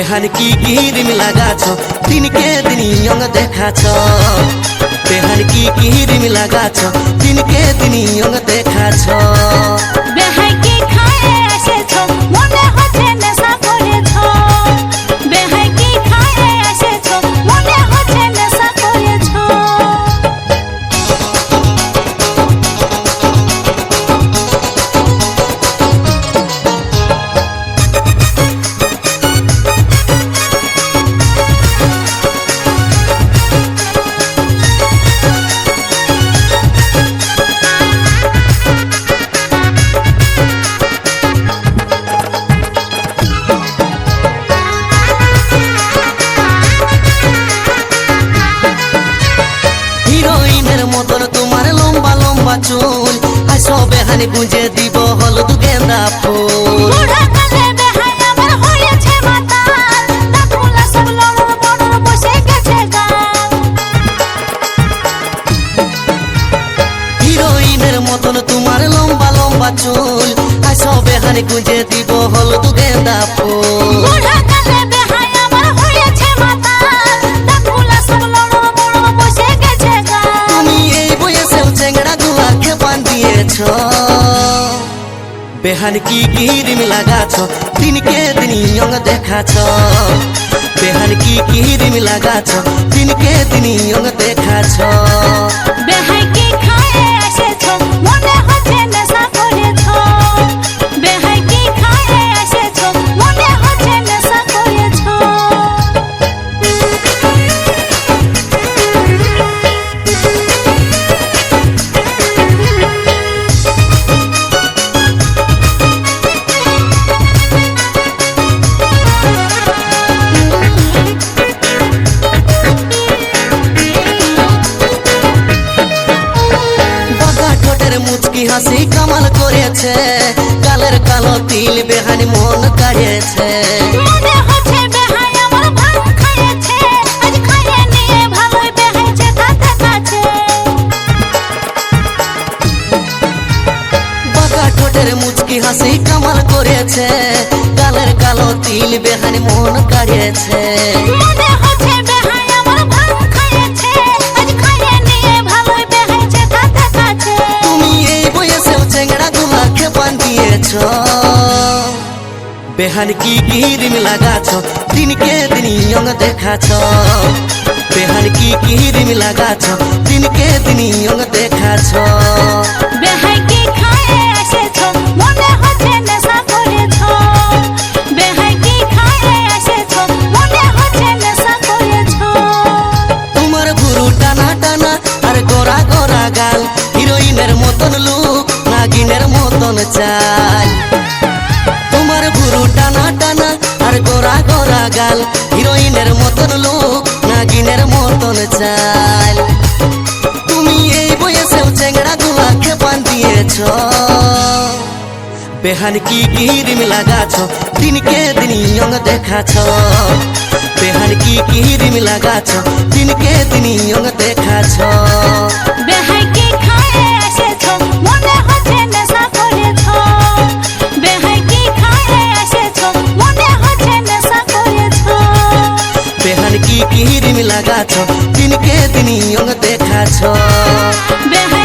বেহান কি কিরিম লাগাছ দিনকে দিন ইয়ং দেখাছ বেহান কি কিরিম লাগাছ দিনকে দিন ইয়ং দেখাছ বেহাই কি খায়ে এসেছ মনে হচ্ছে নেশা করেছ বেহাই কি খায়ে এসেছ মনে হচ্ছে নেশা করেছ মতন তোমার লম্বা লম্বা চুল আইসো বেহানি গুঁজে দিব হলুদ গেন্দা ফুল বুড়া কালে বেহাই আমার হয়েছে মাতাল দাঁতগুলা সব লড়র বড়র বসে গেছে গাল হিরোইনের মতন তোমার লম্বা লম্বা চুল আইসো বেহানি গুঁজে দিব হলুদ গেন্দা ফুল বুড়া কালে বেহাই আমার হয়েছে মাতাল দাঁতগুলা সব লড়র বড়র বসে গেছে গাল তুমি এই বয়সেও চেংড়া গুলাকে বান্ধিয়েছ বেহান কি কিরিম লাগাছ দিনকে দিন ইয়ং দেখাছ বেহান কি কিরিম লাগাছ দিনকে দিন ইয়ং দেখাছ বেহাই কি খায়ে এসেছ মনে হচ্ছে নেশা করেছ বেহাই কি খায়ে এসেছ মনে হচ্ছে নেশা করেছ মুচকি হাসি কামাল করেছে গালের কালো তিল বেহানি মন কাড়িয়েছে মনে হচ্ছে বেহাই আমার ভাঙ খাইয়েছে আজ খাইয়ে নিয়ে ভালোই বেহাইছে তাতে কাছে বাঁকা ঠোঁটের মুচকি হাসি কামাল করেছে গালের কালো তিল বেহানি মন কাড়িয়েছে মনে হচ্ছে বেহাই আমার ভাঙ খাইয়েছে আজ খাইয়ে নিয়ে ভালোই বেহাইছে তাতে কাছে তুমি এই বয়সেও চেংড়া গুলাকে বান্ধিয়েছ বেহান কি কিরিম লাগাছ দিনকে দিন ইয়ং দেখাছ বেহান কি কিরিম লাগাছ দিনকে দিন ইয়ং দেখাছ বেহাই কি খায়ে এসেছ মনে হচ্ছে নেশা করেছ বেহাই কি খায়ে এসেছ মনে হচ্ছে নেশা করেছ তোমার ভুরু টানা টানা আর গোরা গোরা গাল হিরোইনের মতন লুক নাগিনের মতন চাল তোমার ভুরু টানা টানা আর গোরা গোরা গাল হিরোইনের মতন লুক নাগিনের মতন চাল তুমি এই বয়সেও চেংড়া গুলাকে বান্ধিয়েছ বেহান কি কিরিম লাগাছ দিনকে দিন ইয়ং দেখাছ বেহান কি কিরিম লাগাছ দিনকে দিন ইয়ং দেখাছ বেহাই কি খায়ে এসেছ মনে হচ্ছে নেশা করেছ বেহাই কি খায়ে এসেছ মনে হচ্ছে নেশা করেছ বেহান কি কিরিম লাগাছ দিনকে দিন ইয়ং দেখাছ বেহাই